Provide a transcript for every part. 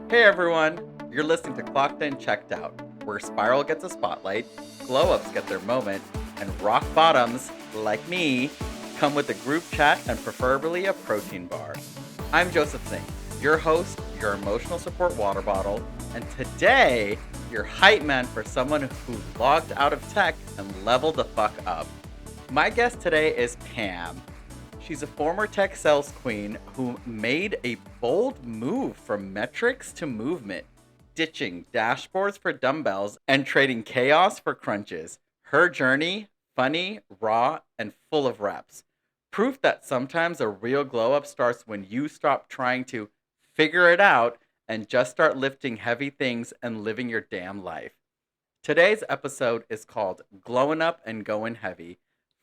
Hey everyone, you're listening to Clocked In Checked Out, where Spiral gets a spotlight, glow ups get their moment, and rock bottoms, like me, come with a group chat and preferably a protein bar. I'm Joseph Singh, your host, your emotional support water bottle, and today, your hype man for someone who logged out of tech and leveled the fuck up. My guest today is Pam. She's a former tech sales queen who made a bold move from metrics to movement, ditching dashboards for dumbbells and trading chaos for crunches. Her journey, funny, raw, and full of reps. Proof that sometimes a real glow up starts when you stop trying to figure it out and just start lifting heavy things and living your damn life. Today's episode is called Glowing Up and Going Heavy.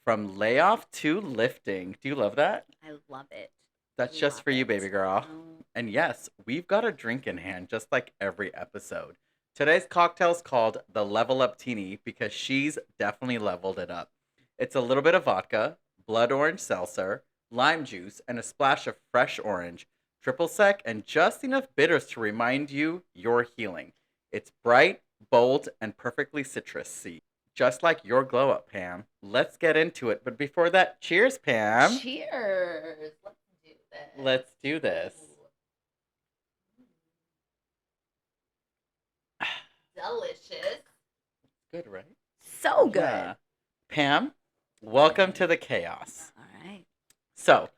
From layoff to lifting. Do you love that? I love it. That's just Love for you, it. baby girl. Oh, And yes, we've got a drink in hand, just like every episode. Today's cocktail's called the Level Up Teeny because she's definitely leveled it up. It's a little bit of vodka, blood orange seltzer, lime juice, and a splash of fresh orange, triple sec, and just enough bitters to remind you you're healing. It's bright, bold, and perfectly citrusy. Just like your glow up, Pam. Let's get into it. But before that, cheers, Pam. cheers. Let's do this. Let's do this. Ooh. Delicious. Good, right? So good. Yeah. Pam, welcome to the chaos. All right. So,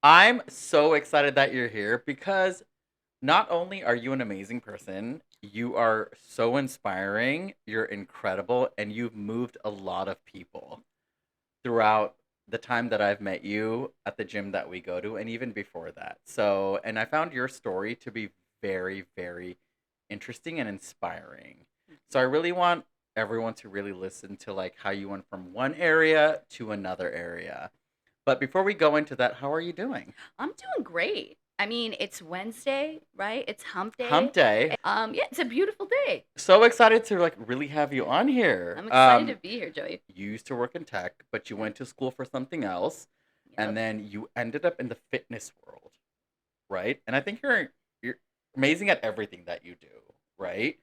I'm so excited that you're here because not only are you an amazing person, you are so inspiring, you're incredible, and you've moved a lot of people throughout the time that I've met you at the gym that we go to, and even before that. So, and I found your story to be very, very interesting and inspiring. So, I really want everyone to really listen to like how you went from one area to another area. But before we go into that, how are you doing? I'm doing great. I mean, it's Wednesday, right? It's hump day. Hump day. Yeah, it's a beautiful day. So excited to like really have you on here. I'm excited to be here, Joey. You used to work in tech, but you went to school for something else, and Yep. then you ended up in the fitness world, right? And I think you're amazing at everything that you do, right?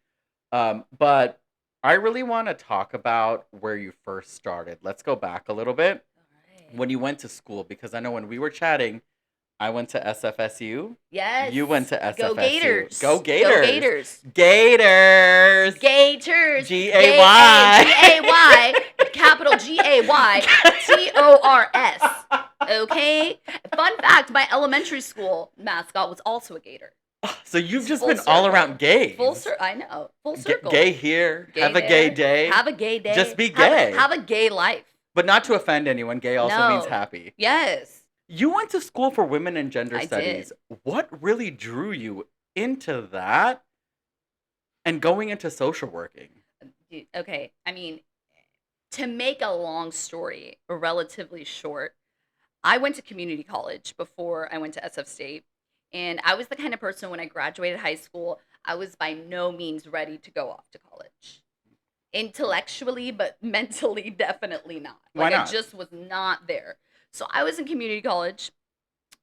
But I really want to talk about where you first started. Let's go back a little bit All right. when you went to school, because I know when we were chatting, I went to SFSU. Yes. You went to SFSU. Go Gators. Go Gators. Go Gators. Gators. Gators. G-A-Y. G-A-Y. Capital G-A-Y-T-O-R-S. Okay? Fun fact, my elementary school mascot was also a gator. So you've just Full been all circle. around gay. I know. Full G- circle. gay here. Gay have a there. gay day. Have a gay day. Just be gay. Have a gay life. But not to offend anyone. Gay also No. means happy. Yes. You went to school for women and gender I studies. What really drew you into that and going into social working? Dude, okay. I mean, to make a long story relatively short, I went to community college before I went to SF State. And I was the kind of person when I graduated high school, I was by no means ready to go off to college. Intellectually, but mentally, definitely not. Why Like, not? I just was not there. So I was in community college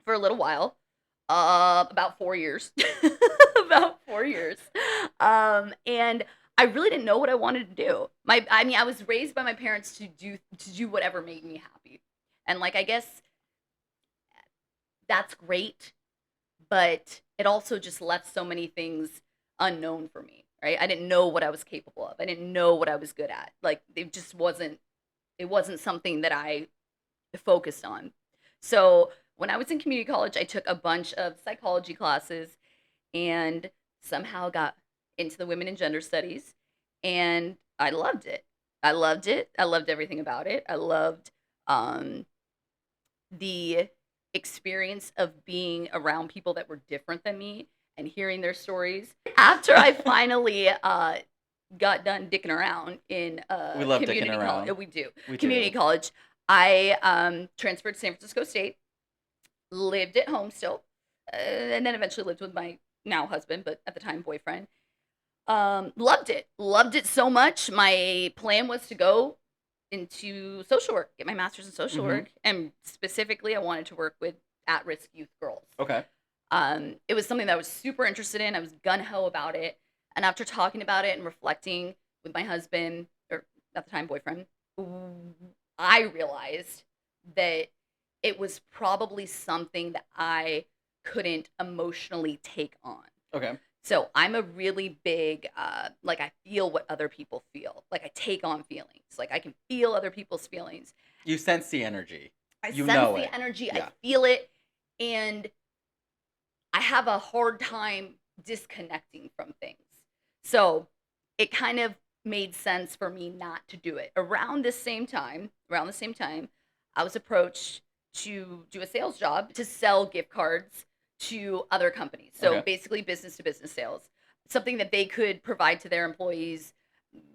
for a little while, about 4 years. About 4 years. And I really didn't know what I wanted to do. I was raised by my parents to do whatever made me happy. And like I guess that's great, but it also just left so many things unknown for me, right? I didn't know what I was capable of. I didn't know what I was good at. Like it wasn't something that I focused on. So when I was in community college, I took a bunch of psychology classes and somehow got into the women and gender studies, and I loved it. I loved it. I loved everything about it. I loved the experience of being around people that were different than me and hearing their stories. After I finally got done dicking around in We love community dicking around. college. We do. We Community do. college. I transferred to San Francisco State, lived at home still, and then eventually lived with my now husband, but at the time boyfriend. Loved it so much. My plan was to go into social work, get my master's in social Mhm. work, and specifically I wanted to work with at-risk youth girls. Okay. It was something that I was super interested in. I was gun-ho about it. And after talking about it and reflecting with my husband, or at the time boyfriend, I realized that it was probably something that I couldn't emotionally take on. Okay. So I'm a really big, like, I feel what other people feel. Like, I take on feelings. Like, I can feel other people's feelings. You sense the energy. I You sense know the it. energy. I Yeah. feel it. And I have a hard time disconnecting from things. So it kind of made sense for me not to do it. Around the same time, I was approached to do a sales job to sell gift cards to other companies. So Okay. basically business to business sales. Something that they could provide to their employees,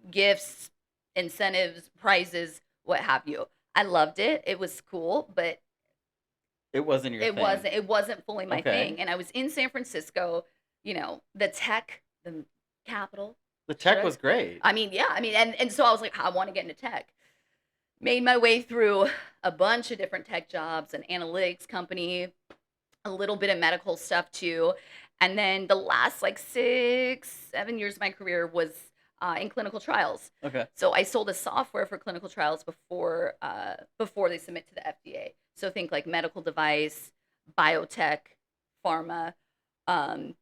gifts, incentives, prizes, what have you. I loved it. It was cool, but It wasn't your it thing. wasn't it wasn't fully my Okay. thing. And I was in San Francisco, the capital. The Should tech I? was great. I mean, yeah, I mean, and so I was like, I want to get into tech. Made my way through a bunch of different tech jobs, an analytics company, a little bit of medical stuff too. And then the last like 6, 7 years of my career was in clinical trials. Okay. So I sold a software for clinical trials before they submit to the FDA. So think like medical device, biotech, pharma, um,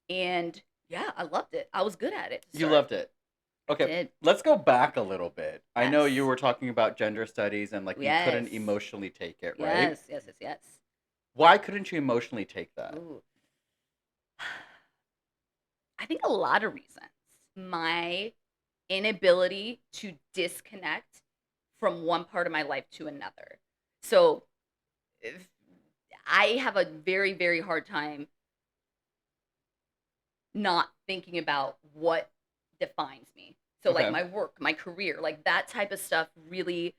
and yeah, I loved it. I was good at it to You start. loved it. Okay. Did. Let's go back a little bit. I know you Yes. were talking about gender studies and like you couldn't Yes. emotionally take it, right? Yes, yes, yes, yes. Why couldn't you emotionally take that? Ooh. I think a lot of reasons. My inability to disconnect from one part of my life to another. So if I have a very, very hard time not thinking about what defines me. So like Okay. my work, my career, like that type of stuff really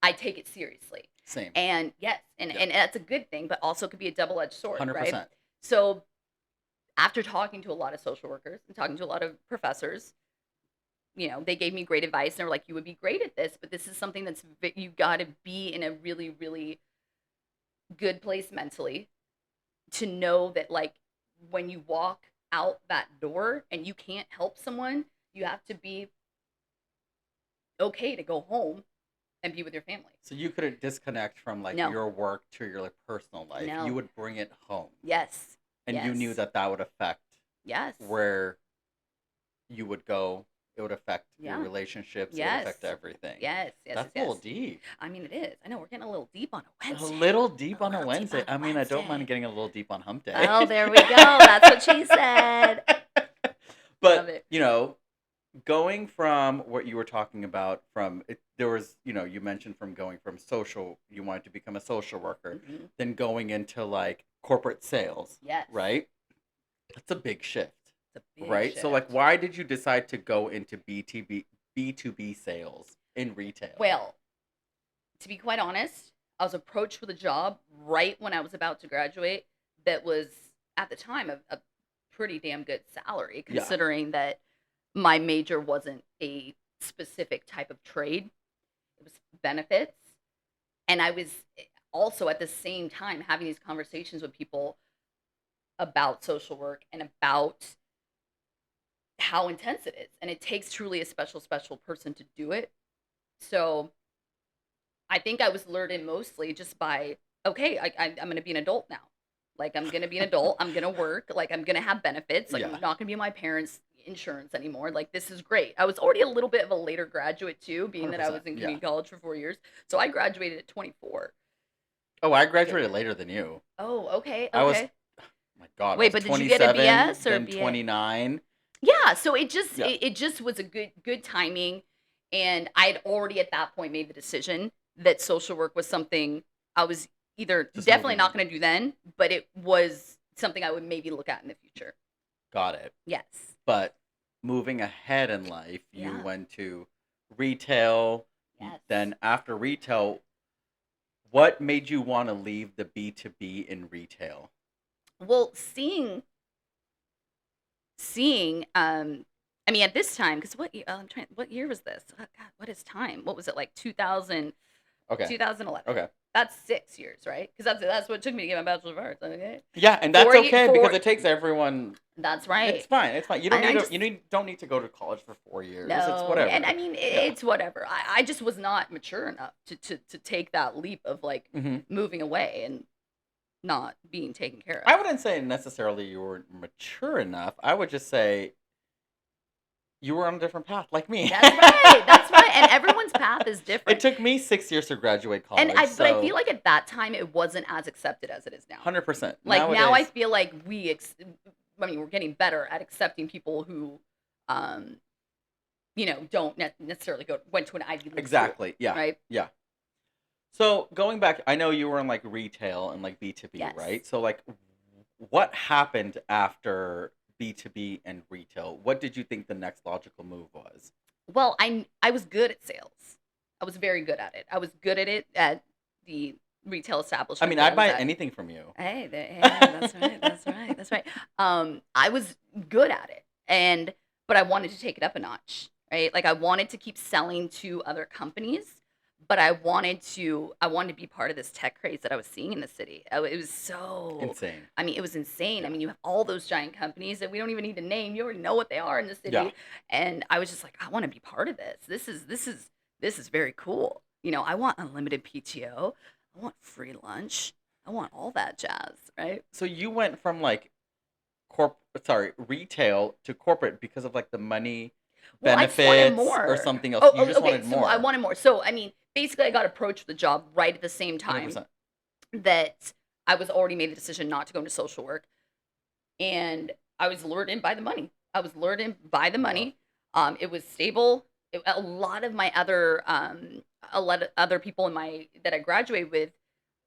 I take it seriously. Same. And yes, Yeah. and that's a good thing, but also could be a double-edged sword, right? 100%. So after talking to a lot of social workers and talking to a lot of professors, they gave me great advice and they were like, you would be great at this, but this is something you got to be in a really, really good place mentally to know that, like, when you walk out that door and you can't help someone, you have to be okay to go home and be with your family. So you couldn't disconnect from like No. your work to your like personal life. No. You would bring it home. Yes. And yes. you knew that would affect yes. where you would go. It would affect Yeah. your relationships. Yes. It would affect everything. Yes. That's yes. a little deep. I mean, it is. I know we're getting a little deep on a Wednesday. A little deep on a little deep Wednesday. on a I mean, I don't mind Wednesday. getting a little deep on hump day. Oh, there we go. That's what she said. Love But, it. going from what you were talking about there was, you mentioned from going from you wanted to become a social worker, Mhm. then going into like corporate sales, Yes. right? That's a big shift, It's a big right? So like, shift. why did you decide to go into B2B sales in retail? Well, to be quite honest, I was approached with a job right when I was about to graduate that was, at the time, a pretty damn good salary, Yeah. considering that my major wasn't a specific type of trade. It was benefits. And I was also at the same time having these conversations with people about social work and about how intense it is. And it takes truly a special, special person to do it. So I think I was lured in mostly just by, okay, I'm going to be an adult now. Like, I'm going to be an adult. I'm going to work. Like, I'm going to have benefits. Like, Yeah. I'm not going to be on my parents' insurance anymore. Like, this is great. I was already a little bit of a later graduate, too, being that I was in 100%, yeah. community college for 4 years. So I graduated at 24. Oh, I graduated later than you. Oh, okay. I was, Okay. my God, Wait, I was but did you get a 27, BS or then BA? 29. Yeah, so it just Yeah. it just was a good timing, and I had already at that point made the decision that social work was something I was either Just definitely moving not on. going to do then, but it was something I would maybe look at in the future. Got it. Yes. But moving ahead in life, you Yeah. went to retail. Yes. Then after retail, what made you want to leave the B2B in retail? Well, seeing I mean, at this time, because what year was this? Oh, God, what is time? What was it, like 2000? Okay. 2011. Okay. That's 6 years, right? Because that's what it took me to get my Bachelor of Arts. Okay. Yeah, and that's 4 okay because four. it takes everyone. That's It's right. fine. It's fine. You don't And I need to. just Don't need to go to college for 4 years. It's no, and I whatever. mean Yeah. it's whatever. I just was not mature enough to take that leap of like Hmm. moving away and not being taken care I of. wouldn't say necessarily you were mature enough. I would just say you were on a different path, like me. That's right. That's right. And everyone's path is It different. took me 6 years to graduate And college, but I feel so like at that time it wasn't as accepted as it is now. 100%. Like now I Nowadays, feel like I mean we're getting better at accepting people who um don't necessarily went to an Ivy League school, exactly. Yeah. right? Yeah. So going back, I know you were in like retail and like B2B, Yes. right? So like what happened after B2B and retail? What did you think the next logical move was? Well, I was good at sales. I was very good at it. I was good at it at the retail I establishment mean, that I I'd was buy at. anything from you. Hey, that's right. That's right. That's right. I was good at it, but I wanted to take it up a notch, right? Like I wanted to keep selling to other companies, but I wanted to be part of this tech craze that I was seeing in the city. It was so, Insane. I mean, it was insane. I Yeah. mean, you have all those giant companies that we don't even need to name. You already know what they are in the Yeah. city, and I was just like, I want to be part of this. This is very cool. I want unlimited PTO. I want free lunch. I want all that jazz, right? So you went from like retail to corporate because of like the money, Well, I just wanted benefits, or more. something else. Oh, You just okay. wanted So I more. wanted more. So I mean, basically, I got approached for the job right at the same time 100%. that I was already made the decision not to go into social work, and I was lured in by the money. I was lured in by the Wow. money. It was stable. A lot of my other a lot of other people in my that I graduated with,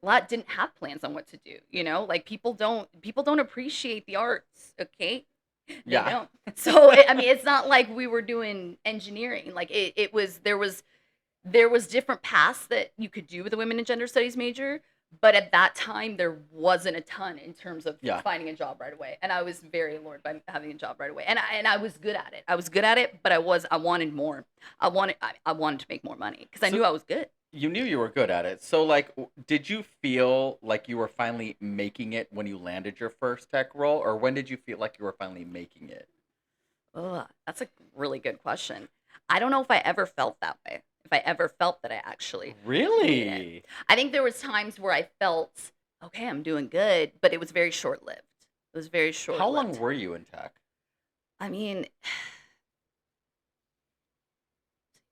a lot didn't have plans on what to do. Like people don't appreciate the arts. Okay, they Yeah. don't. So I mean, it's not like we were doing engineering. Like it was there was different paths that you could do with a women and gender studies major, but at that time there wasn't a ton in terms of Yeah. finding a job right away. And I was very allured by having a job right away. And I was good at it. I was good at it, but I wanted more. I wanted to make more money because I So knew I was good. you knew you were good at it. So like, did you feel like you were finally making it when you landed your first tech role, or when did you feel like you were finally making it? Ugh, that's a really good question. I don't know if I ever felt that way. If I ever felt that I actually made it. Really? I think there was times where I felt, okay, I'm doing good, but it was very short-lived. It was very How long short-lived. were you in tech? I mean,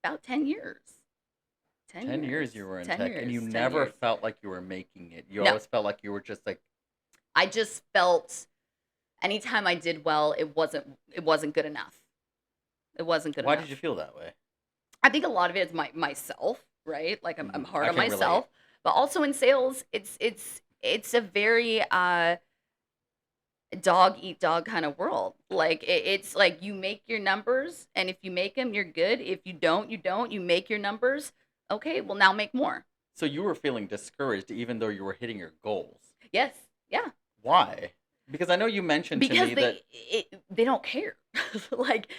about 10 years. 10 10 years years. you were in 10 tech, and you years. 10 never years. felt like you were making it. You No, always felt like you were just like, I just felt anytime I did well, it wasn't good enough. It wasn't good why enough. did you feel that way? I think a lot of it is myself, right? Like I'm hard I on can relate. myself, but also in sales, it's a very dog eat dog kind of world. Like it's like you make your numbers, and if you make them, you're good. If you don't, you don't. You make your numbers. Okay, well now make more. So you were feeling discouraged even though you were hitting your goals. Yes, yeah. Why? Because I know you mentioned to Because me that, they don't care. Like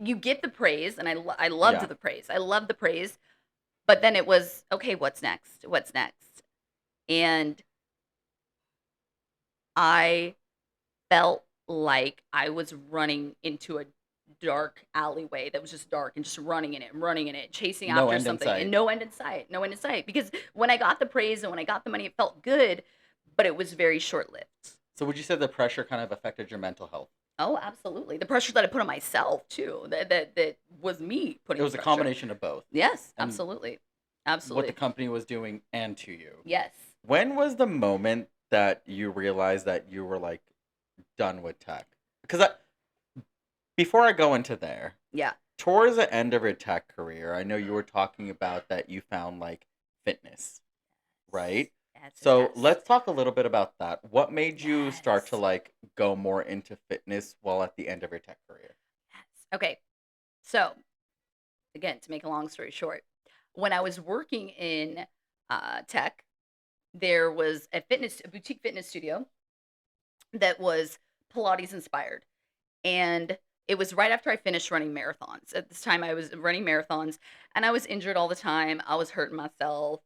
you get the praise, and I loved yeah. the praise. I loved the praise, but then it was okay. What's next? What's next? And I felt like I was running into a dark alleyway that was just dark and just running in it, chasing No after end in something, and sight. no end in sight, no end in sight. Because when I got the praise and when I got the money, it felt good, but it was very short lived. So would you say the pressure kind of affected your mental health? Oh, absolutely. The pressure that I put on myself too, that was me It putting the was a pressure. combination of both. Yes, And absolutely, what the absolutely. company was doing and to you. Yes. When was the moment that you realized that you were like done with tech? Because before I go into there, Yeah. towards the end of your tech career, I know you were talking about that you found like fitness, right? Yes. So Yes. let's talk a little bit about that. What made you start to Yes. like go more into fitness while at the end of your tech career? Yes. Okay. So again, to make a long story short, when I was working in tech, there was a boutique fitness studio that was Pilates inspired, and it was right after I finished running marathons. At this time, I was running marathons, and I was injured all the time. I was hurting myself.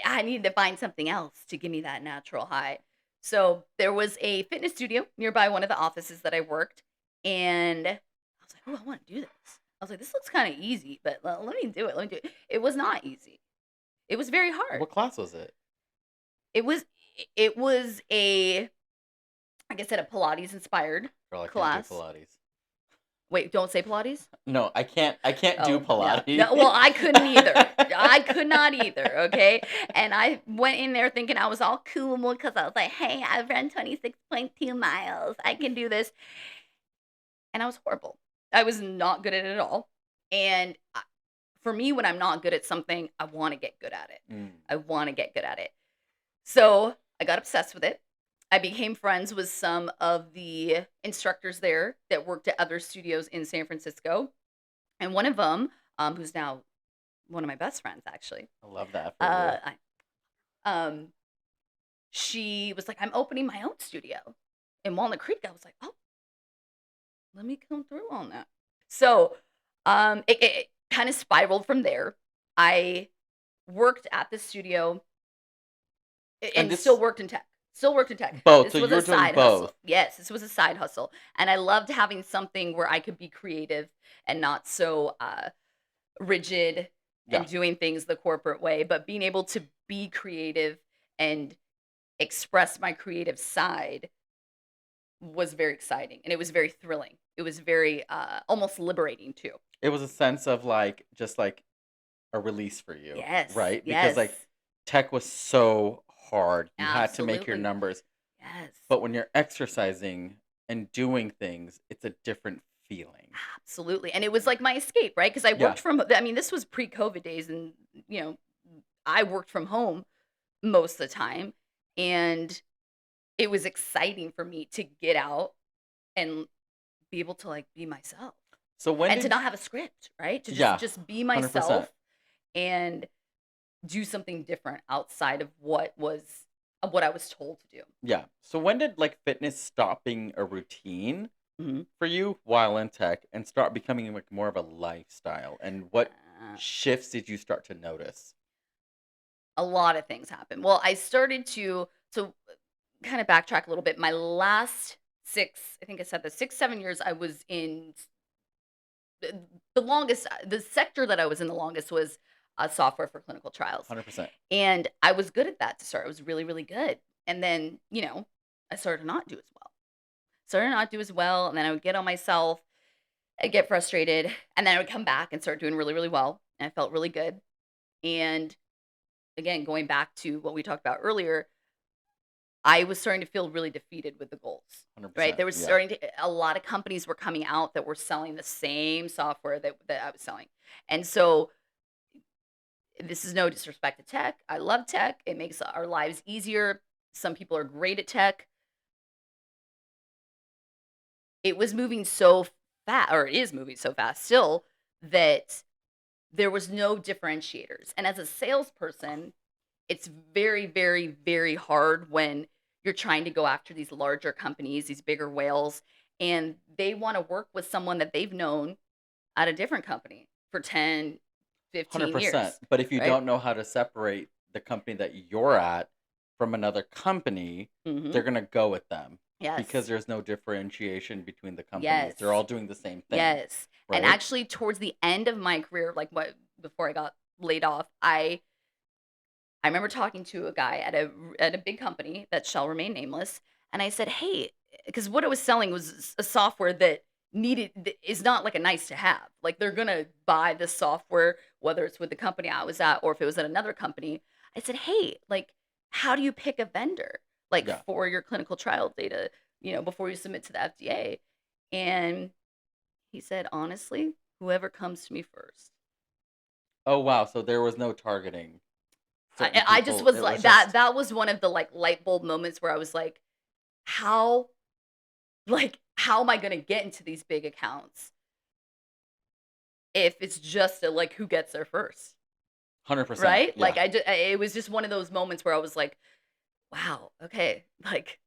I needed to find something else to give me that natural high. So there was a fitness studio nearby one of the offices that I worked, and I was like, "Oh, I want to do this." I was like, "This looks kind of easy, but let me do it. Let me do it." It was not easy. It was very hard. What class was it? It was it was a, like I said, a Pilates inspired Girl, I can't do class. Pilates. Wait, don't say Pilates? No, I can't do Oh, yeah. Pilates. No, well, I couldn't either. I could not either, okay? And I went in there thinking I was all cool because I was like, hey, I've run 26.2 miles. I can do this. And I was horrible. I was not good at it at all. And for me, when I'm not good at something, I want to get good at it. Mm. I want to get good at it. So I got obsessed with it. I became friends with some of the instructors there that worked at other studios in San Francisco. And one of them, who's now one of my best friends, actually, I love that for you. she was like, I'm opening my own studio in Walnut Creek. I was like, oh, let me come through on that. So it kind of spiraled from there. I worked at the studio and still worked in tech. Still worked in tech. Both. This So was you're a doing side both. hustle. Yes, this was a side hustle. And I loved having something where I could be creative and not so rigid Yeah. and doing things the corporate way, but being able to be creative and express my creative side was very exciting. And it was very thrilling. It was very almost liberating too. It was a sense of like just like a release for you. Yes. Right? Because like Yes. tech was so hard. You had to make your Absolutely. numbers. Yes. But when you're exercising and doing things, it's a different feeling. Absolutely. And it was like my escape, right? Because I Yeah. worked from, I mean, this was pre-COVID days, and, you know, I worked from home most of the time. And it was exciting for me to get out and be able to like be myself So when and to did not have a script, right? To Yeah, just be 100%. myself and do something different outside of what I was told to do. Yeah. So when did like fitness stop being a routine hmm for you while in tech and start becoming like more of a lifestyle? And what Uh, shifts did you start to notice? a lot of things happened. Well, I started to kind of backtrack a little bit. My last I think I said the 6, 7 years I was in the longest, the sector that I was in the longest was software for clinical trials. 100%. And I was good at that to start. I was really, really good. And then, I started to not do as well. Started to not do as well. And then I would get on myself, I'd get frustrated. And then I would come back and start doing really, really well. And I felt really good. And again, going back to what we talked about earlier, I was starting to feel really defeated with the goals, right? 100%. There was Yeah. a lot of companies were coming out that were selling the same software that I was selling. And so this is no disrespect to tech. I love tech. It makes our lives easier. Some people are great at tech. It was moving so fast, or it is moving so fast still, that there was no differentiators. And as a salesperson, it's very, very, very hard when you're trying to go after these larger companies, these bigger whales, and they want to work with someone that they've known at a different company for 10, 15 100%. years, But if you right? don't know how to separate the company that you're at from another company, hmm they're going to go with them because Yes. there's no differentiation between the companies. They're all Yes. doing the same thing, Yes. And right? actually towards the end of my career, like before I got laid off, I remember talking to a guy at a big company that shall remain nameless, and I said, "Hey," because what I was selling was a software that is not like a nice to have. Like they're gonna buy this software, whether it's with the company I was at or if it was at another company. I said, "Hey, like, how do you pick a vendor like Yeah. for your clinical trial data? Before you submit to the FDA?" And he said, "Honestly, whoever comes to me first." Oh, wow. So there was no targeting certain I just people. was It like was that. just That was one of the like light bulb moments where I was like, how how am I gonna get into these big accounts if it's just a, like who gets there first, 100%. right? Yeah. Like it was just one of those moments where I was like, wow, okay, like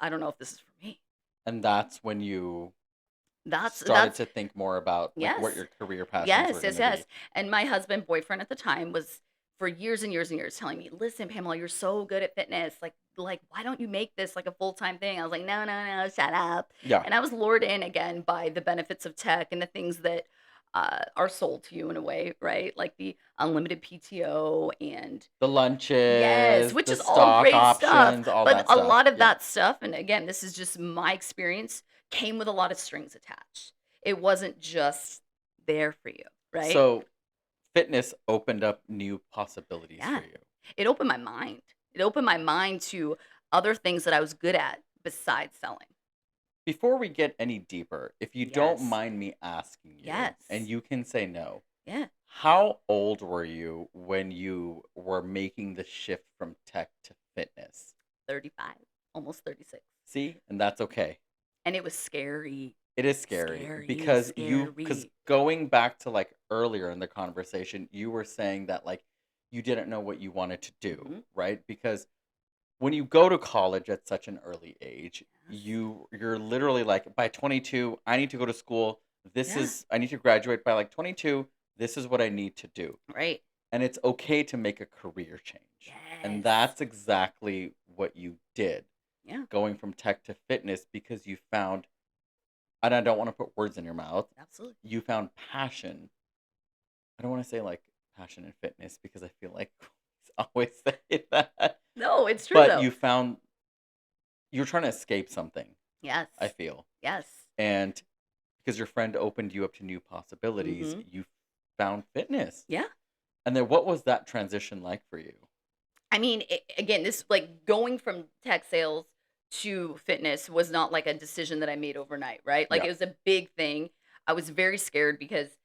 I don't know if this is for me. And that's when you started that's to think more about like what yes. your career passions were Yes, going yes, to be. yes. And my husband, boyfriend at the time, was for years and years and years telling me, "Listen, Pamela, you're so good at fitness. Like, why don't you make this like a full-time thing?" I was like, "No, no, no, shut up." Yeah. And I was lured in again by the benefits of tech and the things that are sold to you in a way, right? Like the unlimited PTO and The yes, lunches, which the is all stock great stuff. options, all But that a stuff. lot of Yeah. that stuff, and again, this is just my experience, came with a lot of strings attached. It wasn't just there for you, right? So fitness opened up new possibilities Yeah. for you. It opened my mind. It opened my mind to other things that I was good at besides selling. Before we get any deeper, if you don't Yes. mind me asking you, and Yes. you can say no, Yeah. how old were you when you were making the shift from tech to fitness? 35, almost 36. See? And that's okay. And it was scary. It is scary Scary, because scary. going back to like earlier in the conversation, you were saying that like you didn't know what you wanted to do, Mhm. right? Because when you go to college at such an early age, Yes. you're literally like by 22, I need to go to school. Yeah. I need to graduate by like 22. This is what I need to do. Right. And it's okay to make a career change. And Yes. that's exactly what you did, Yeah. going from tech to fitness because you found, and I don't want to put words in your mouth, Absolutely. you found passion. I don't want to say like passion in fitness because I feel like I always say that. No, it's true But though. you're trying to escape something, Yes. I feel. Yes. And because your friend opened you up to new possibilities, Mhm. you found fitness. Yeah. And then what was that transition like for you? I mean, again, this like going from tech sales to fitness was not like a decision that I made overnight, right? Like Yeah. it was a big thing. I was very scared because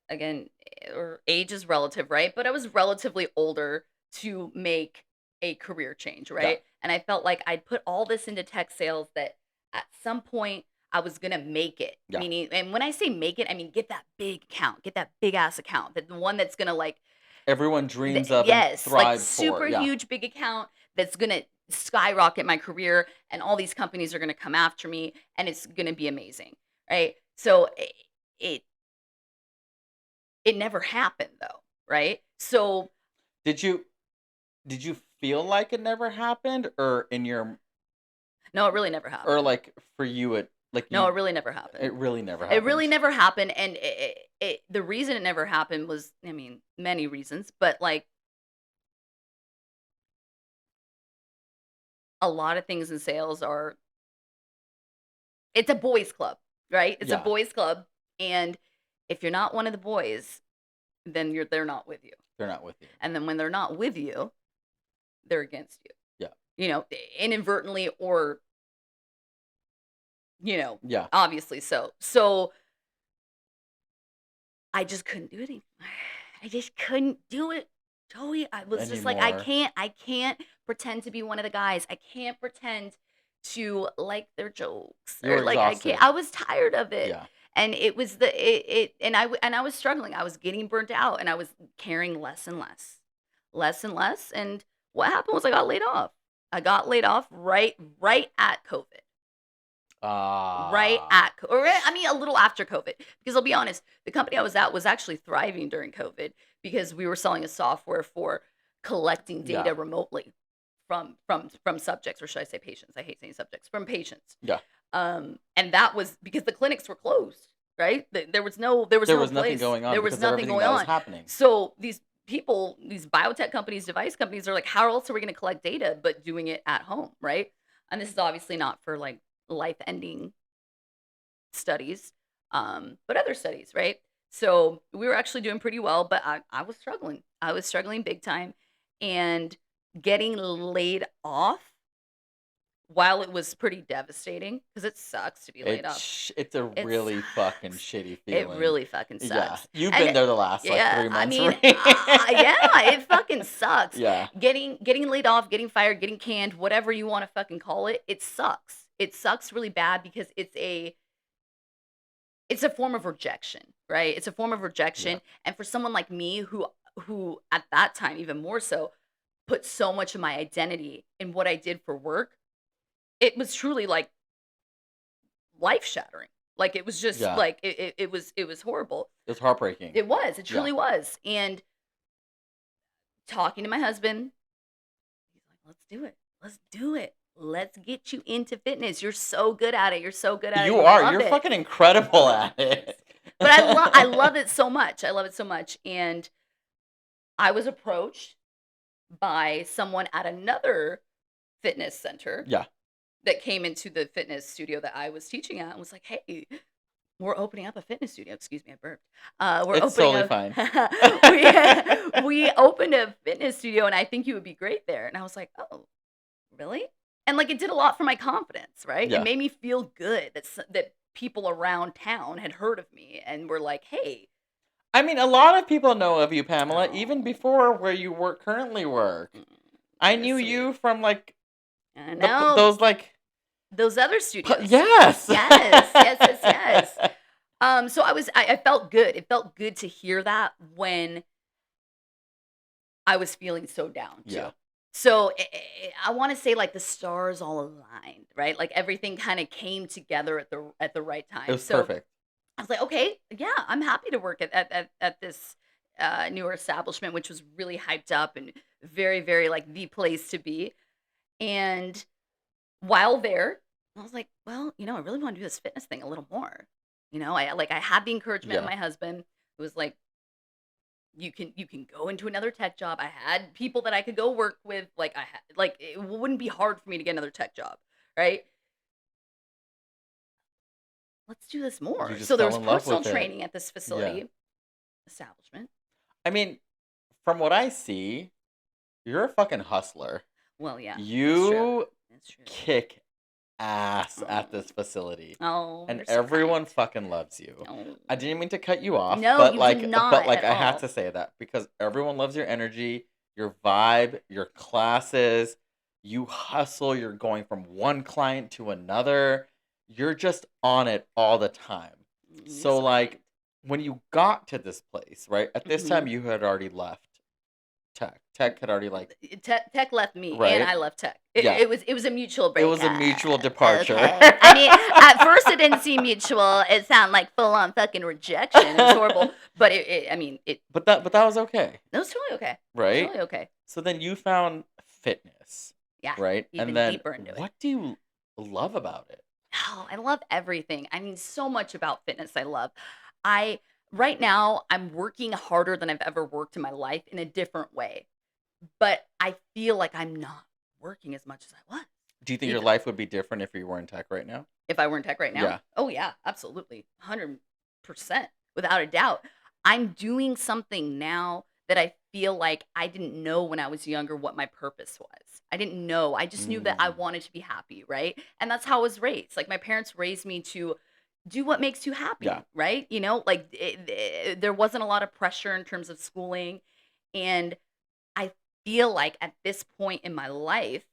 again, or age is relative, right? But I was relatively older to make a career change, Yeah. right? And I felt like I'd put all this into tech sales that at some point I was gonna make it. Yeah. Meaning, and when I say make it, I mean get that big account, get that big ass account, that the one that's gonna like Everyone dreams of and yes, like thrives for. super Yeah. huge big account that's gonna skyrocket my career, and all these companies are gonna come after me, and it's gonna be amazing, right? So it it never happened though, right? So Did you feel like it never happened or in your no, it really never or happened. like for you it like No, you it really never happened. it really never It really happened? never happened, and the reason it never happened was, I mean, many reasons, but like a lot of things in sales are it's a boys club, right? It's a Yeah. boys club, and if you're not one of the boys, then they're not with you. They're not with you. And then when they're not with you, they're against you. Yeah. You know, inadvertently or, Yeah. obviously so. So I just couldn't do it anymore. I just couldn't do it. Joey, I was just like, Anymore. I can't pretend to be one of the guys. I can't pretend to like their jokes You or were like I can't. exhausted. I was tired of it. Yeah. And it was the it and I was struggling. I was getting burnt out and I was caring less and less. Less and less. And what happened was I got laid off. I got laid off right at COVID. Right Ah. at co or I mean, a little after COVID, because I'll be honest, the company I was at was actually thriving during COVID because we were selling a software for collecting Yeah. data remotely from subjects, or should I say patients? I hate saying subjects, from patients. Yeah. And that was because the clinics were closed, right? There was There no was nothing place. going on There was because of nothing everything going that was on. happening. So these people, these biotech companies, device companies are like, how else are we going to collect data but doing it at home, right? And this is obviously not for like life-ending studies, but other studies, right? So we were actually doing pretty well, but I was struggling. I was struggling big time. And getting laid off, while it was pretty devastating, because it sucks to be laid off. It's a It really fucking sucks. shitty It feeling. really fucking Yeah. sucks. You've And been there the last like yeah, 3 I months, mean, right? yeah, it fucking sucks. Yeah. Getting laid off, getting fired, getting canned, whatever you want to fucking call it, it sucks. It sucks really bad because it's a form of rejection, right? It's a form of Yeah. rejection, and for someone like me who at that time even more so put so much of my identity in what I did for work, it was truly like life shattering. Like it was just Yeah. like it was horrible. It was heartbreaking. It was. It Yeah. truly was. And talking to my husband, he's like, "Let's do it. Let's do it. Let's get you into fitness. You're so good at it. You're so good at it. You are. love You're it." fucking incredible at it. But I love it so much. I love it so much. And I was approached by someone at another fitness center Yeah. that came into the fitness studio that I was teaching at and was like, "Hey, we're opening up a fitness studio." Excuse me, I burped. We're It's opening totally up. we opened a fitness studio, and I think you would be great there. And I was like, "Oh, really?" And like, it did a lot for my confidence, right? Yeah. It made me feel good that people around town had heard of me and were like, "Hey." I mean, a lot of people know of you, Pamela, Oh. even before where you currently work. I That's knew sweet. you from like I know those like those other studios. yes. Yes. So I felt good. It felt good to hear that when I was feeling so down too. Yeah. So I want to say like the stars all aligned, right? Like everything kind of came together at the right time. It was So perfect. I was like, okay, yeah, I'm happy to work at this newer establishment, which was really hyped up and very, very like the place to be. And while there, I was like, well, I really want to do this fitness thing a little more. I had the encouragement of Yeah. my husband, who was like, you can go into another tech job. I had people that I could go work with. It wouldn't be hard for me to get another tech job, right? Let's do this more. You just So there fell was in love personal with it. training at this facility establishment. I mean, from what I see, you're a fucking hustler. Well, yeah, You that's true. kick ass at this facility. Oh, And you're so everyone kind. fucking loves you. Oh. I didn't mean to cut you off, No, but you like did not but like at I had all. to say that because everyone loves your energy, your vibe, your classes. You hustle, you're going from one client to another. You're just on it all the time. You're So so like kind. when you got to this place, right? At this time Mhm. you had already left tech. Tech had already like Tech left me, and right? I left tech. It, Yeah. it was it was a mutual It was a breakup. mutual departure. Okay. I mean, at first it didn't seem mutual. It sounded like full on fucking rejection. It was horrible. But it But that was okay, was totally okay. right? Totally okay. So then you found fitness, Yeah. right? Even And then deeper into it. what do you love about it? Oh, I love everything. I mean, so much about fitness I love. Right now, I'm working harder than I've ever worked in my life in a different way. But I feel like I'm not working as much as I was. Do you think your Either. life would be different if you were in tech right now? If I were in tech right now? Yeah. Oh, yeah, absolutely. 100%, without a doubt. I'm doing something now that I feel like I didn't know when I was younger what my purpose was. I didn't know. I just knew that I Mm. wanted to be happy, right? And that's how I was raised. Like my parents raised me to do what makes you happy, Yeah. right? There wasn't a lot of pressure in terms of schooling. And I feel like at this point in my life,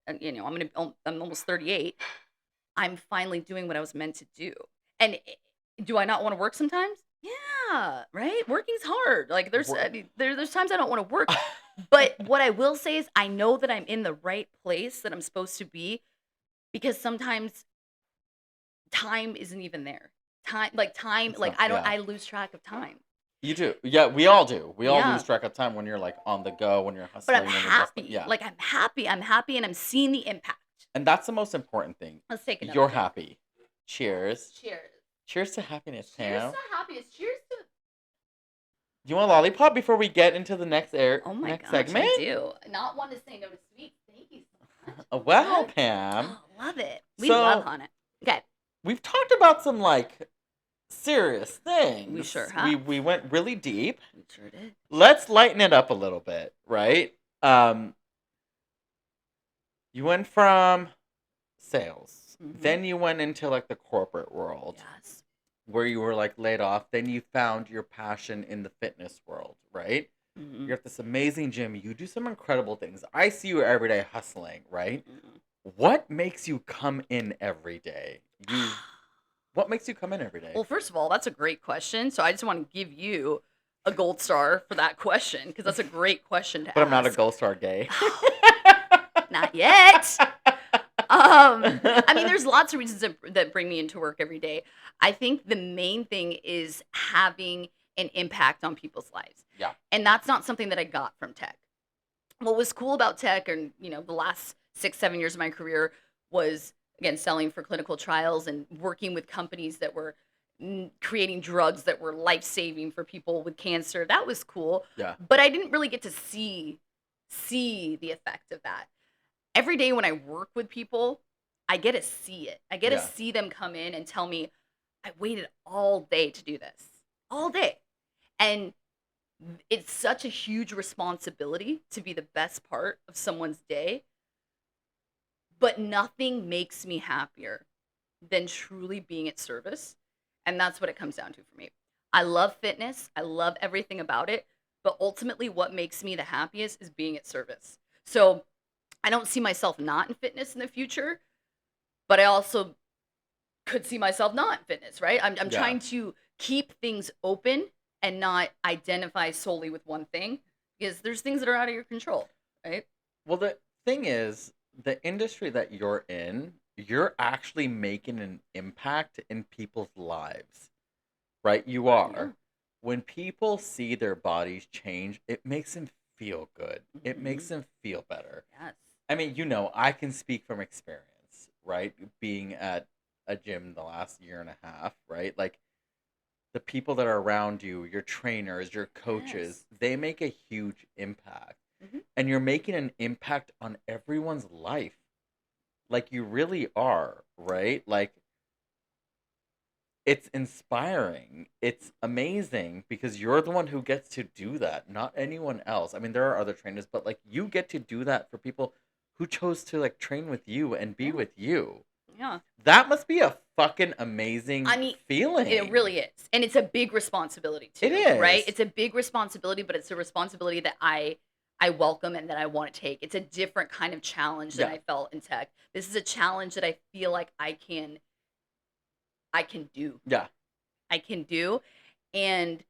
and I'm almost 38, I'm finally doing what I was meant to do. And do I not want to work sometimes? Yeah, right? Working's hard. Like there's times I don't want to work. But what I will say is I know that I'm in the right place that I'm supposed to be because sometimes time isn't even there. It's not, yeah. I lose track of time. You do. Yeah, we all do. We all Yeah. lose track of time when you're like on the go, when you're But hustling, I'm when you're happy. bustling. Yeah. Like I'm happy and I'm seeing the impact. And that's the most important thing. Let's take another You're drink. happy. Cheers. Cheers. Cheers to happiness, Cheers Pam. to happiness. Cheers to You want a lollipop before we get into the next Oh my next gosh, segment? I do. Not one to say no to sweet. Thank you so much. Well, What? Pam, Oh, love it. We So- love Hana. Okay. we've talked about some like serious things. We sure have. We went really deep. We sure did. Let's lighten it up a little bit, right? You went from sales, Mhm. then you went into like the corporate world Yes. where you were like laid off, then you found your passion in the fitness world, right? Mhm. You're at this amazing gym, you do some incredible things. I see you every day hustling, right? Mhm. What makes you come in every day? What makes you come in every day? Well, first of all, that's a great question. So I just want to give you a gold star for that question because that's a great question to But I'm not a ask. Gold Star gay. Not yet. I mean, there's lots of reasons that bring me into work every day. I think the main thing is having an impact on people's lives. Yeah. And that's not something that I got from tech. What was cool about tech and, the last 6-7 years of my career was, again, selling for clinical trials and working with companies that were creating drugs that were life-saving for people with cancer. That was cool. Yeah. But I didn't really get to see the effect of that. Every day when I work with people, I get to see it. I get to Yeah. see them come in and tell me, I waited all day to do this. All day. And it's such a huge responsibility to be the best part of someone's day. But nothing makes me happier than truly being at service. And that's what it comes down to for me. I love fitness. I love everything about it. But ultimately, what makes me the happiest is being at service. So I don't see myself not in fitness in the future, but I also could see myself not in fitness, right? I'm Yeah. trying to keep things open and not identify solely with one thing because there's things that are out of your control, right? Well, the thing is, the industry that you're in, you're actually making an impact in people's lives, right? You Yeah. are. When people see their bodies change, it makes them feel good. It makes Mhm. them feel better. Yes. I mean, I can speak from experience, right? Being at a gym the last year and a half, right? Like the people that are around you, your trainers, your coaches, Yes. they make a huge impact. Mhm. And you're making an impact on everyone's life. Like you really are, right? Like it's inspiring. It's amazing because you're the one who gets to do that, not anyone else. I mean, there are other trainers, but like you get to do that for people who chose to like train with you and be Yeah. with you. Yeah. That must be a fucking amazing I mean, feeling. it really is. And it's a big responsibility too. It Right? is. It's a big responsibility, but it's a responsibility that I welcome and that I want to take. It's a different kind of challenge than Yeah. I felt in tech. This is a challenge that I feel like I can do. Yeah. I can do. And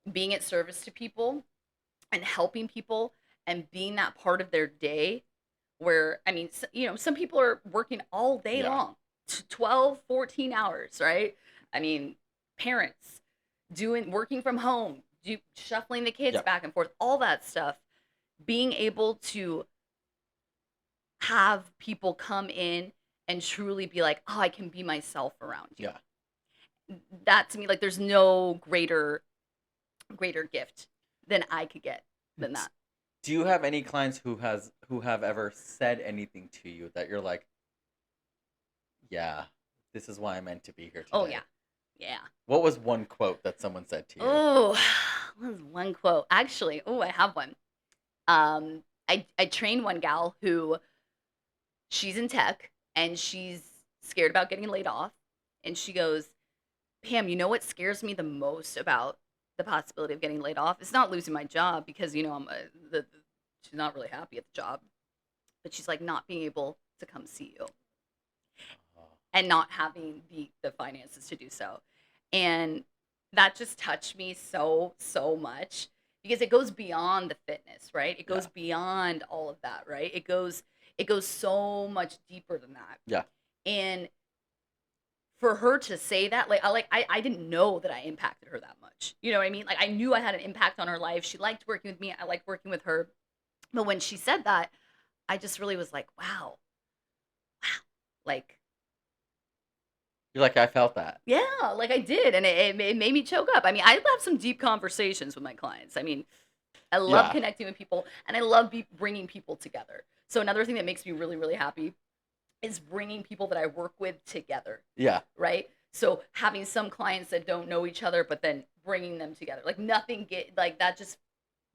being at service to people and helping people and being that part of their day where, I mean, some people are working all day Yeah. long, 12, 14 hours, right? I mean, parents working from home, shuffling the kids Yeah. back and forth, all that stuff. Being able to have people come in and truly be like, oh, I can be myself around you. Yeah. That to me, like, there's no greater gift than I could get than that. Do you have any clients who have ever said anything to you that you're like, yeah, this is why I meant to be here today? Oh yeah. Yeah. What was one quote that someone said to you? Oh, what was one quote? Actually, I have one. I trained one gal who she's in tech and she's scared about getting laid off. And she goes, Pam, you know what scares me the most about the possibility of getting laid off? It's not losing my job because, she's not really happy at the job. But she's like, not being able to come see you and not having the finances to do so. And that just touched me so much because it goes beyond the fitness, right? It goes beyond all of that, right? It goes so much deeper than that. Yeah. And for her to say that, I didn't know that I impacted her that much. You know what I mean? Like I knew I had an impact on her life. She liked working with me. I liked working with her. But when she said that, I just really was like, wow. Like, You're like, I felt that. yeah, like I did, and it made me choke up. I mean, I have some deep conversations with my clients. I mean, I love Yeah. connecting with people, and I love bringing people together. So another thing that makes me really, really happy is bringing people that I work with together, Yeah. right? So having some clients that don't know each other, but then bringing them together, like that just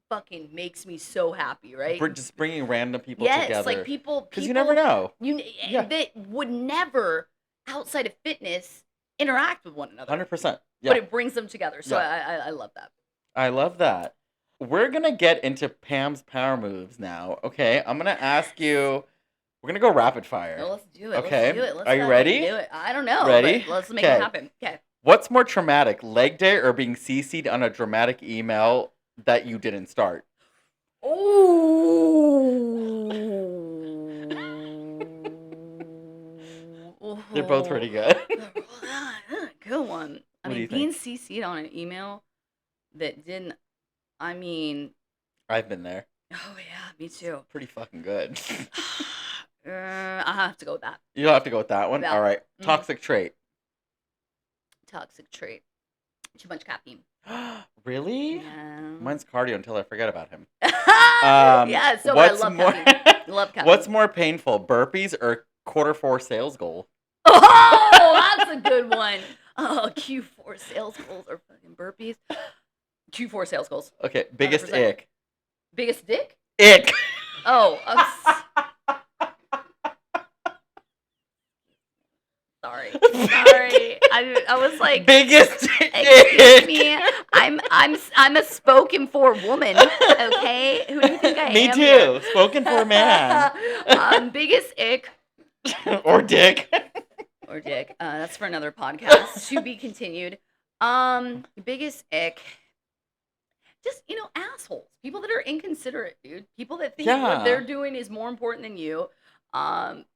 fucking makes me so happy, right? Just bringing random people Yes, together. like people Because you never know. Yeah. that would never outside of fitness interact with one another. 100%. Yeah. But it brings them together. So Yeah. I love that. I love that. We're going to get into Pam's power moves now. Okay. I'm going to ask you, we're going to go rapid fire. No, let's do it. Okay. Let's do it. Let's Are you fucking ready? do it. I don't know. Ready? But let's make Okay. it happen. Okay. What's more traumatic, leg day or being CC'd on a dramatic email that you didn't start? Ooh. They're both pretty good. Good one. I What do mean, you being think? CC'd on an email that didn't. I mean, I've been there. oh yeah, me too. Pretty fucking good. I have to go with that. You'll have to go with that one. Yeah. All right. Mhm. Toxic trait. Toxic trait. Too much caffeine. Really? Yeah. Mine's cardio until I forget about him. Yeah, so I What's love more caffeine. Love caffeine. What's more painful, burpees or Q4 sales goal? Oh, that's a good one. Oh, Q4 sales goals or fucking burpees. Q4 sales goals. Okay, biggest 100%. ick. Biggest dick? Ick. Oh, sorry. Sorry. I was like, Biggest excuse ick. me. I'm a spoken for woman. Okay, who do you think I Me am? too. here? Spoken for a man. Biggest ick Or dick. or dick. That's for another podcast to be continued. Biggest ick. Just, assholes. People that are inconsiderate, dude. People that think Yeah. what they're doing is more important than you.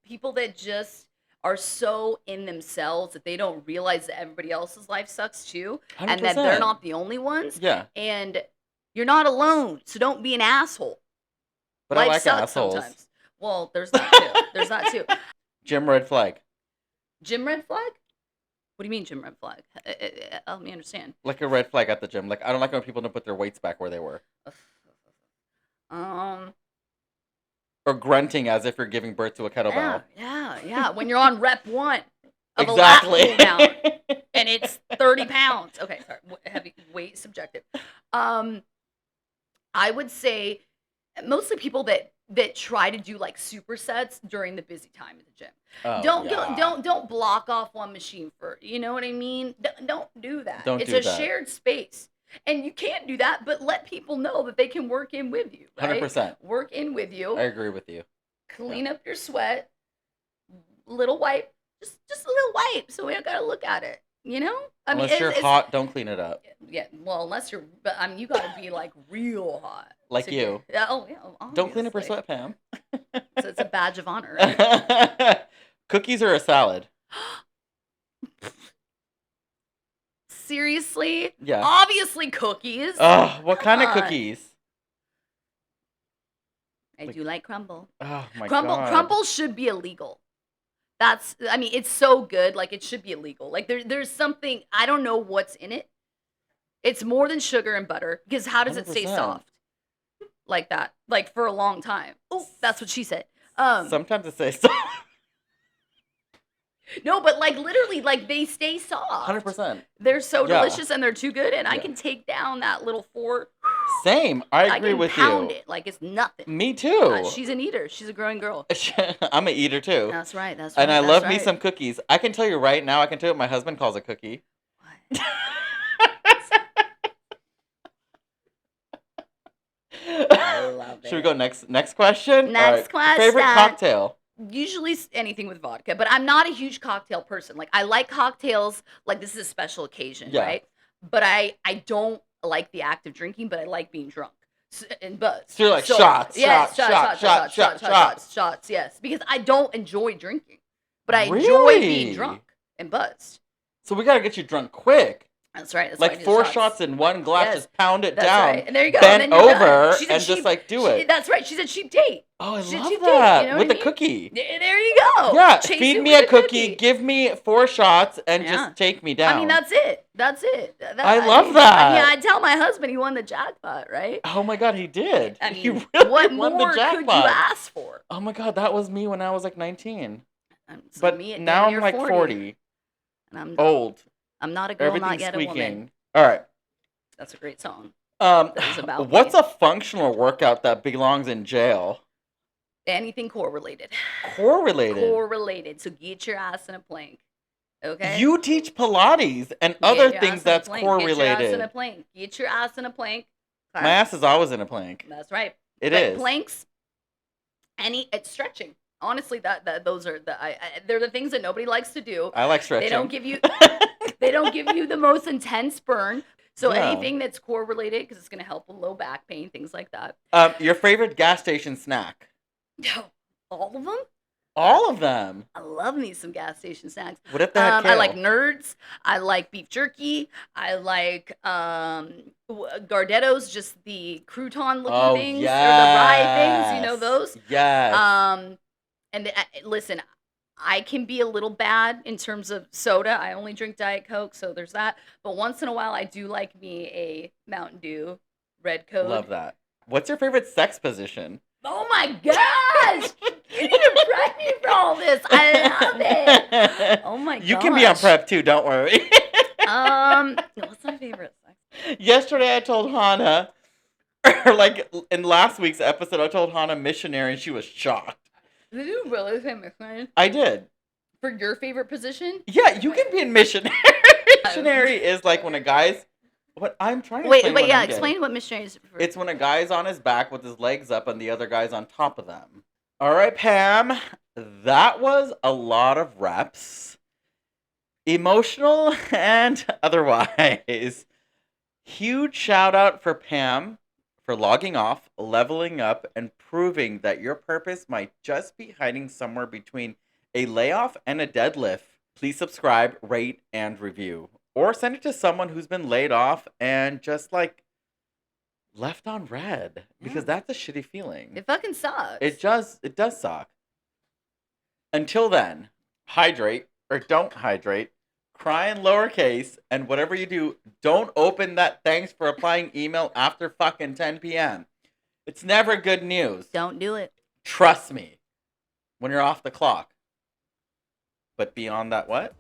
People that just are so in themselves that they don't realize that everybody else's life sucks too. And that they're 100%. not the only ones. Yeah, And you're not alone. So don't be an asshole. but I Life like sucks assholes. sometimes. Well, there's that too. There's that too. Gym red flag. Gym red flag? What do you mean gym red flag? Help me understand. Like a red flag at the gym. Like, I don't like when people don't put their weights back where they were. Um, Or grunting as if you're giving birth to a kettlebell. yeah. When you're on rep 1 of Exactly. a lat pull down and it's 30 pounds. Okay, sorry. Heavy weight subjective. I would say mostly people that try to do like supersets during the busy time at the gym. Oh, Don't block off one machine for, you know what I mean? Don't do that. It's do a that. shared space. And you can't do that, but let people know that they can work in with you, right? 100%. Work in with you. I agree with you. Clean up your sweat. Little wipe. Just a little wipe so we don't got to look at it, you know? I mean, Unless you're hot, don't clean it up. Yeah, well, unless you're, but I mean, you got to be like real hot. Like to you. Yeah, oh, yeah. Don't clean up your obviously. sweat, Pam. So it's a badge of honor, right? Cookies or a salad? Seriously? Yeah. Obviously cookies. Oh, what kind of Come on. cookies? I do like crumble. Oh my Crumble god. crumble should be illegal. I mean, it's so good, like it should be illegal. Like there's something, I don't know what's in it. It's more than sugar and butter, because how does it stay 100%. soft? Like that. Like for a long time. Oh, that's what she said. Sometimes it says so. No, but like literally, like they stay soft. 100%. They're so Yeah. delicious and they're too good, and I Yeah. can take down that little fork. Same. I agree can with pound you. it like it's nothing. Me too. She's an eeater. She's a growing girl. I'm an eater too. That's right. That's right. And I that's love me right. some cookies. I can tell you right now, I can tell you what my husband calls a cookie. What? I love Should we it. go next question? Next All right. Favorite question. cocktail? Usually anything with vodka, but I'm not a huge cocktail person. Like I like cocktails, like this is a special occasion, Yeah. right? But I don't like the act of drinking, but I like being drunk and buzzed. So you're like shots, yes, shots. yes, because I don't enjoy drinking, but I enjoy Really? being drunk and buzzed. So we gotta get you drunk quick. That's right. That's why I Like do 4 shots. shots in one glass, Yes. just pound it That's down. right. And there you go. Bend and then you're done. over She said and just like do it. That's right. She said she'd date. Oh, I She said love she'd that. date, you know With what a I mean? cookie. There you go. Yeah, Chase feed it me with a cookie, give me 4 shots, and Yeah. just take me down. I mean, that's it. That's it. I love that. I mean, I tell my husband he won the jackpot, right? Oh my god, he did. I He mean, really what won more the could you jackpot. ask for? Oh my god, that was me when I was like 19. So But me at now damn I'm near like 40. And Old. I'm not a girl, not Everything's yet a woman. squeaking. All right. That's a great song. That is about What's me. a functional workout that belongs in jail? Anything core related. Core related. Core related. So get your ass in a plank. Okay? You teach Pilates and Get other your ass things in a that's plank. core Get your ass in a related. plank. Get your ass in a plank. Okay? My ass is always in a plank. That's right. It But is. planks. It's stretching. Honestly, those are they're the things that nobody likes to do. I like stretching. They don't give you the most intense burn. So Yeah. anything that's core related, because it's going to help with low back pain, things like that. Your favorite gas station snack? All of them? All of them. I love me some gas station snacks. What if they had I like kale? Nerds. I like beef jerky. I like Gardettos, just the crouton looking Oh, things or the rye things. You know yes. those. Yes. And listen, I can be a little bad in terms of soda. I only drink Diet Coke, so there's that. But once in a while, I do like me a Mountain Dew Red Code. Love that. What's your favorite sex position? Oh my gosh! You need to prep me for all this. I love it. Oh my gosh. You can be on prep too, don't worry. What's my favorite sex? Yesterday I told Hannah, or like in last week's episode, I told Hannah missionary and she was shocked. Did you really say missionary? I did. For your favorite position? Yeah, you can be in missionary. Missionary is like when a guy's. What I'm trying to wait, yeah, explain what missionary is. It's when a guy's on his back with his legs up and the other guy's on top of them. All right, Pam, that was a lot of reps, emotional and otherwise. Huge shout out for Pam for logging off, leveling up, and proving that your purpose might just be hiding somewhere between a layoff and a deadlift. Please subscribe, rate, and review. Or send it to someone who's been laid off and just like left on red. Because that's a shitty feeling. It fucking sucks. It does suck. Until then, hydrate or don't hydrate. Cry in lowercase, and whatever you do, don't open that thanks for applying email after fucking 10 p.m. It's never good news. Don't do it. Trust me. When you're off the clock. But beyond that, what?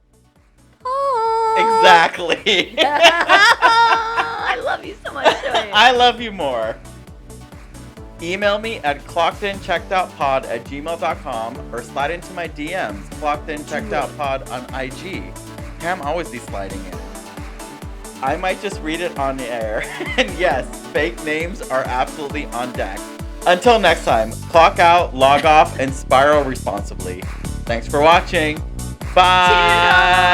Oh. Exactly. I love you so much, Joey. I love you more. Email me at clockedincheckedoutpod@gmail.com or slide into my DMs, clockedincheckedoutpod on IG. Pam always be sliding in. I might just read it on the air. And yes, fake names are absolutely on deck. Until next time, clock out, log off, and spiral responsibly. Thanks for watching. Bye.